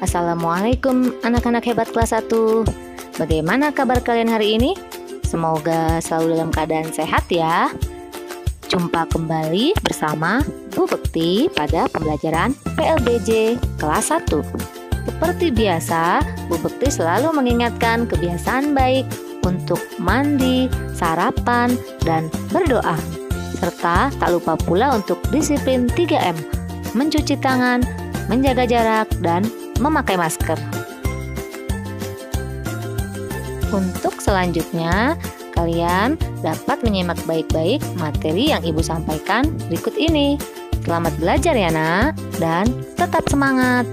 Assalamualaikum anak-anak hebat kelas 1. Bagaimana kabar kalian hari ini? Semoga selalu dalam keadaan sehat ya. Jumpa kembali bersama Bu Bekti pada pembelajaran PLBJ kelas 1. Seperti biasa, Bu Bekti selalu mengingatkan kebiasaan baik untuk mandi, sarapan, dan berdoa. Serta tak lupa pula untuk disiplin 3M, mencuci tangan, menjaga jarak, dan memakai masker. Untuk selanjutnya, kalian dapat menyimak baik-baik materi yang Ibu sampaikan berikut ini. Selamat belajar ya nak, dan tetap semangat.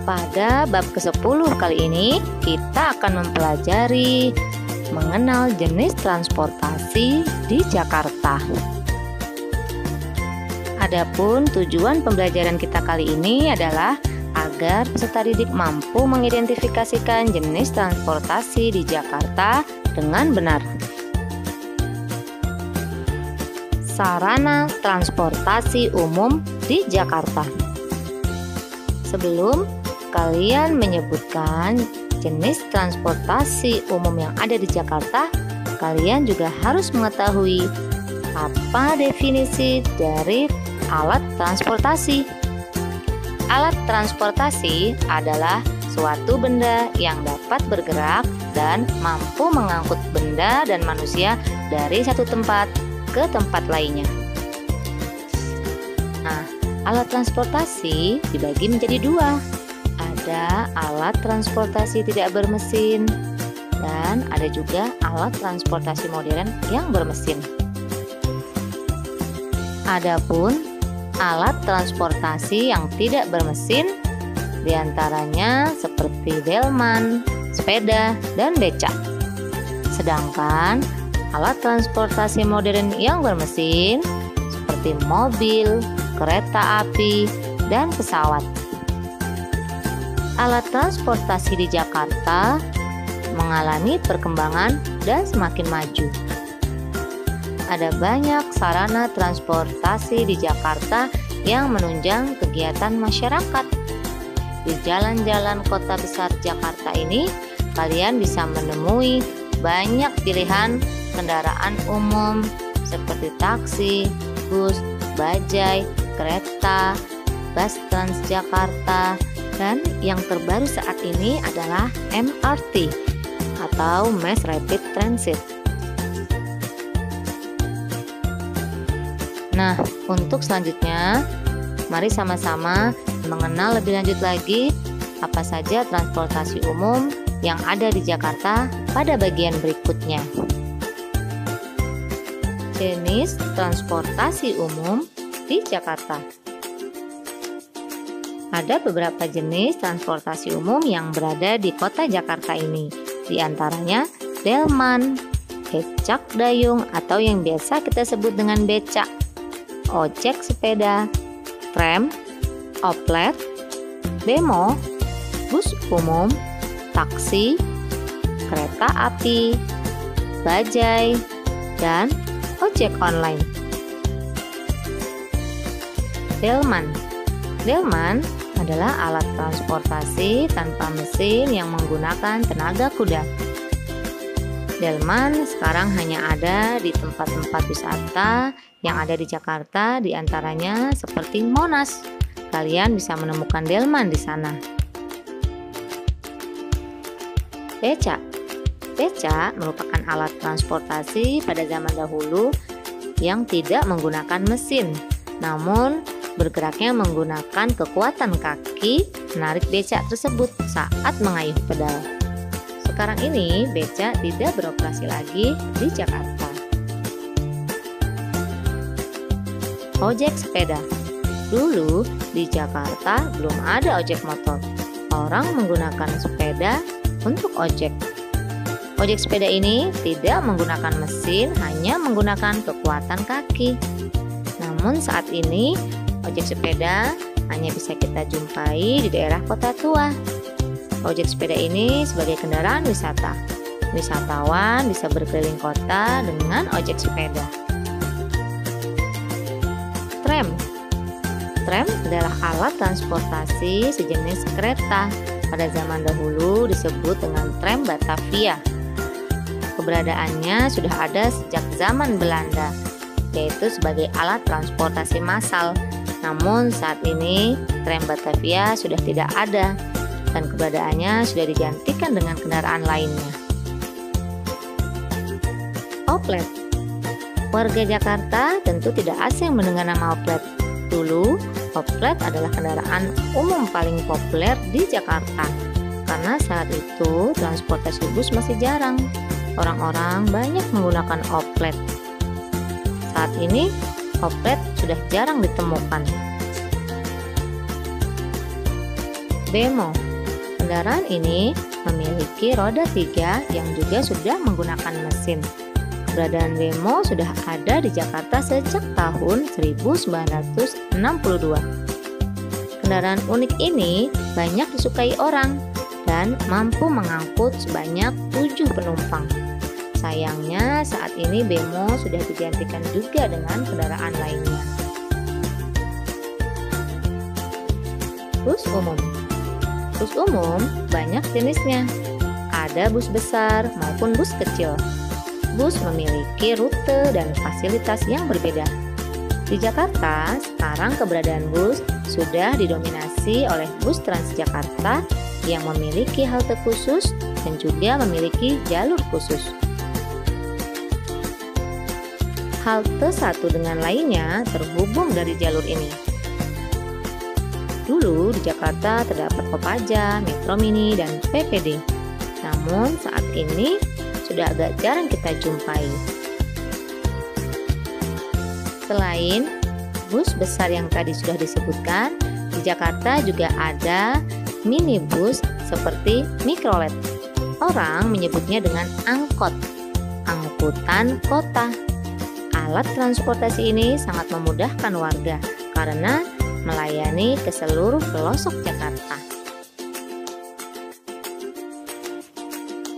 Pada bab ke-10 kali ini, kita akan mempelajari mengenal jenis transportasi di Jakarta. Adapun tujuan pembelajaran kita kali ini adalah agar peserta didik mampu mengidentifikasikan jenis transportasi di Jakarta dengan benar. Sarana transportasi umum di Jakarta. Sebelum kalian menyebutkan jenis transportasi umum yang ada di Jakarta, kalian juga harus mengetahui apa definisi dari alat transportasi. Alat transportasi adalah suatu benda yang dapat bergerak dan mampu mengangkut benda dan manusia dari satu tempat ke tempat lainnya. Nah, alat transportasi dibagi menjadi dua. Ada alat transportasi tidak bermesin dan ada juga alat transportasi modern yang bermesin. Adapun alat transportasi yang tidak bermesin diantaranya seperti delman, sepeda, dan becak. Sedangkan alat transportasi modern yang bermesin seperti mobil, kereta api, dan pesawat. Alat transportasi di Jakarta mengalami perkembangan dan semakin maju. Ada banyak sarana transportasi di Jakarta yang menunjang kegiatan masyarakat. Di jalan-jalan kota besar Jakarta ini, kalian bisa menemui banyak pilihan kendaraan umum seperti taksi, bus, bajai, kereta, bus Transjakarta, dan yang terbaru saat ini adalah MRT atau Mass Rapid Transit. Nah, untuk selanjutnya, mari sama-sama mengenal lebih lanjut lagi apa saja transportasi umum yang ada di Jakarta pada bagian berikutnya. Jenis transportasi umum di Jakarta. Ada beberapa jenis transportasi umum yang berada di kota Jakarta ini. Di antaranya delman, becak dayung atau yang biasa kita sebut dengan becak, ojek sepeda, tram, oplet, bemo, bus umum, taksi, kereta api, bajai, dan ojek online. Delman adalah alat transportasi tanpa mesin yang menggunakan tenaga kuda. Delman sekarang hanya ada di tempat-tempat wisata yang ada di Jakarta, diantaranya seperti Monas. Kalian bisa menemukan delman di sana. Becak merupakan alat transportasi pada zaman dahulu yang tidak menggunakan mesin, namun bergeraknya menggunakan kekuatan kaki menarik becak tersebut saat mengayuh pedal. Sekarang ini becak tidak beroperasi lagi di Jakarta. Ojek sepeda. Dulu di Jakarta belum ada ojek motor. Orang menggunakan sepeda untuk ojek. Ojek sepeda ini tidak menggunakan mesin, hanya menggunakan kekuatan kaki. Namun saat ini ojek sepeda hanya bisa kita jumpai di daerah kota tua. Ojek sepeda ini sebagai kendaraan wisata. Wisatawan bisa berkeliling kota dengan ojek sepeda. Tram. Tram adalah alat transportasi sejenis kereta. Pada zaman dahulu disebut dengan tram Batavia. Keberadaannya sudah ada sejak zaman Belanda, yaitu sebagai alat transportasi massal. Namun saat ini tram Batavia sudah tidak ada dan keberadaannya sudah digantikan dengan kendaraan lainnya. Oplet. Warga Jakarta tentu tidak asing mendengar nama oplet. Dulu, oplet adalah kendaraan umum paling populer di Jakarta karena saat itu transportasi bus masih jarang. Orang-orang banyak menggunakan oplet. Saat ini, oplet sudah jarang ditemukan. Bemo. Kendaraan ini memiliki roda 3 yang juga sudah menggunakan mesin. Keberadaan bemo sudah ada di Jakarta sejak tahun 1962. Kendaraan unik ini banyak disukai orang dan mampu mengangkut sebanyak 7 penumpang. Sayangnya saat ini bemo sudah digantikan juga dengan kendaraan lainnya. Bus umum. Bus umum banyak jenisnya. Ada bus besar maupun bus kecil. Bus memiliki rute dan fasilitas yang berbeda. Di Jakarta, sekarang keberadaan bus sudah didominasi oleh bus Transjakarta yang memiliki halte khusus dan juga memiliki jalur khusus. Halte satu dengan lainnya terhubung dari jalur ini. Dulu di Jakarta terdapat Kopaja, Metro Mini, dan PPD. Namun saat ini sudah agak jarang kita jumpai. Selain bus besar yang tadi sudah disebutkan, di Jakarta juga ada minibus seperti mikrolet. Orang menyebutnya dengan angkot, angkutan kota. Alat transportasi ini sangat memudahkan warga karena melayani ke seluruh pelosok Jakarta.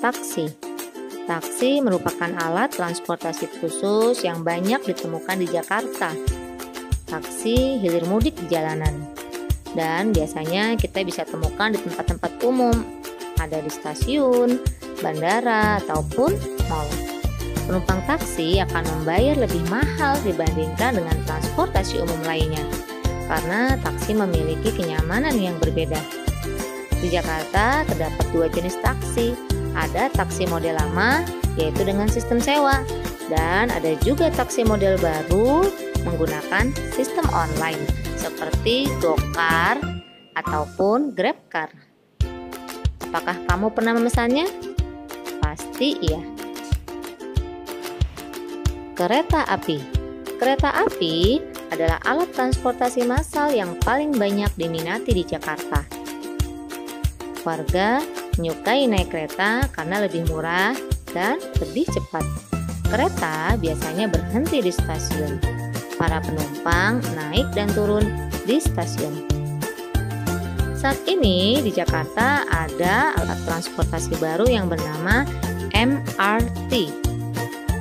Taksi. Taksi merupakan alat transportasi khusus yang banyak ditemukan di Jakarta. Taksi hilir mudik di jalanan. Dan biasanya kita bisa temukan di tempat-tempat umum, ada di stasiun, bandara, ataupun mal. Penumpang taksi akan membayar lebih mahal dibandingkan dengan transportasi umum lainnya, karena taksi memiliki kenyamanan yang berbeda. Di Jakarta terdapat 2 jenis taksi. Ada taksi model lama, yaitu dengan sistem sewa, dan ada juga taksi model baru menggunakan sistem online, seperti GoCar ataupun GrabCar. Apakah kamu pernah memesannya? Pasti iya. Kereta api. Kereta api adalah alat transportasi massal yang paling banyak diminati di Jakarta. Warga menyukai naik kereta karena lebih murah dan lebih cepat. Kereta biasanya berhenti di stasiun. Para penumpang naik dan turun di stasiun. Saat ini di Jakarta ada alat transportasi baru yang bernama MRT,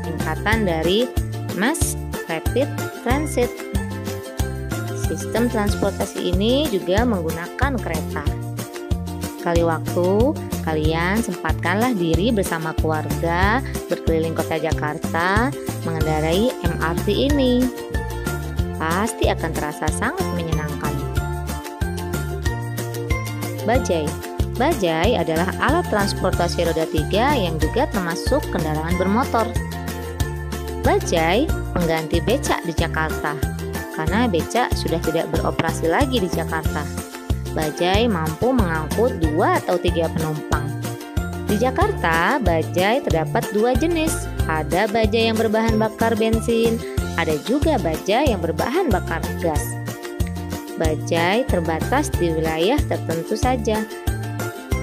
singkatan dari Mass Rapid Transit. Sistem transportasi ini juga menggunakan kereta. Sekali waktu, kalian sempatkanlah diri bersama keluarga berkeliling kota Jakarta mengendarai MRT ini. Pasti akan terasa sangat menyenangkan. Bajai. Bajai adalah alat transportasi roda 3 yang juga termasuk kendaraan bermotor. Bajai pengganti becak di Jakarta, karena becak sudah tidak beroperasi lagi di Jakarta. Bajai mampu mengangkut 2 atau 3 penumpang. Di Jakarta, bajai terdapat 2 jenis. Ada bajai yang berbahan bakar bensin, ada juga bajai yang berbahan bakar gas. Bajai terbatas di wilayah tertentu saja.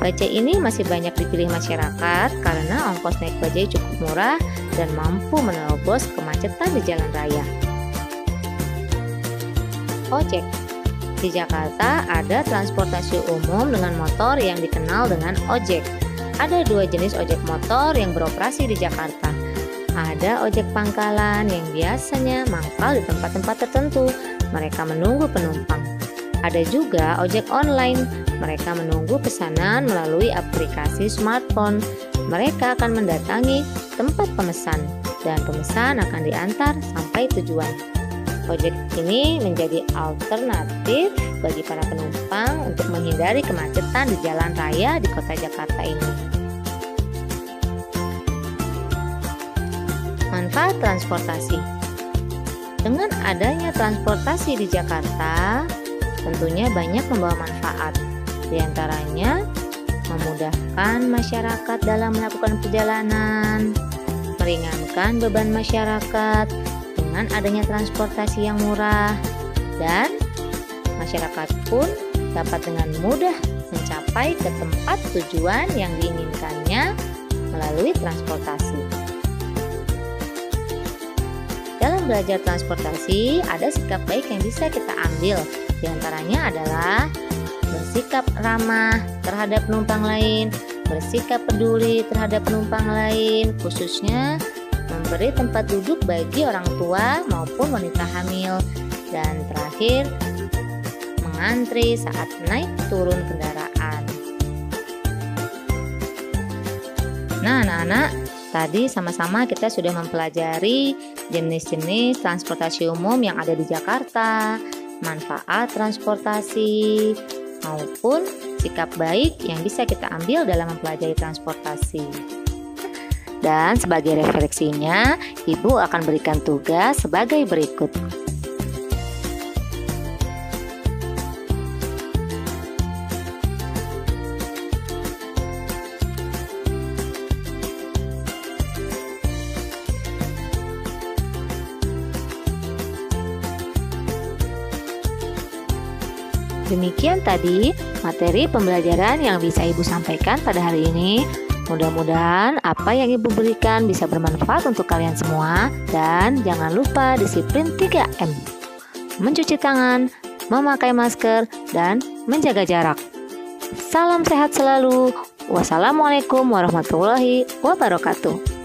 Bajai ini masih banyak dipilih masyarakat karena ongkos naik bajai cukup murah dan mampu menerobos kemacetan di jalan raya. Ojek. Di Jakarta ada transportasi umum dengan motor yang dikenal dengan ojek. Ada 2 jenis ojek motor yang beroperasi di Jakarta. Ada ojek pangkalan yang biasanya mangkal di tempat-tempat tertentu. Mereka menunggu penumpang. Ada juga ojek online. Mereka menunggu pesanan melalui aplikasi smartphone. Mereka akan mendatangi tempat pemesan dan pemesan akan diantar sampai tujuan. Ojek ini menjadi alternatif bagi para penumpang untuk menghindari kemacetan di jalan raya di kota Jakarta ini. Manfaat transportasi. Dengan adanya transportasi di Jakarta, tentunya banyak membawa manfaat. Di antaranya, memudahkan masyarakat dalam melakukan perjalanan, meringankan beban masyarakat dengan adanya transportasi yang murah, dan masyarakat pun dapat dengan mudah mencapai ke tempat tujuan yang diinginkannya melalui transportasi. Dalam belajar transportasi, ada sikap baik yang bisa kita ambil. Di antaranya adalah bersikap ramah terhadap penumpang lain, bersikap peduli terhadap penumpang lain, khususnya memberi tempat duduk bagi orang tua maupun wanita hamil, dan terakhir mengantri saat naik turun kendaraan. Nah, anak-anak, tadi sama-sama kita sudah mempelajari jenis-jenis transportasi umum yang ada di Jakarta, manfaat transportasi, maupun sikap baik yang bisa kita ambil dalam mempelajari transportasi. Dan sebagai refleksinya, Ibu akan berikan tugas sebagai berikut. Demikian tadi materi pembelajaran yang bisa Ibu sampaikan pada hari ini. Mudah-mudahan apa yang Ibu berikan bisa bermanfaat untuk kalian semua. Dan jangan lupa disiplin 3M. Mencuci tangan, memakai masker, dan menjaga jarak. Salam sehat selalu. Wassalamualaikum warahmatullahi wabarakatuh.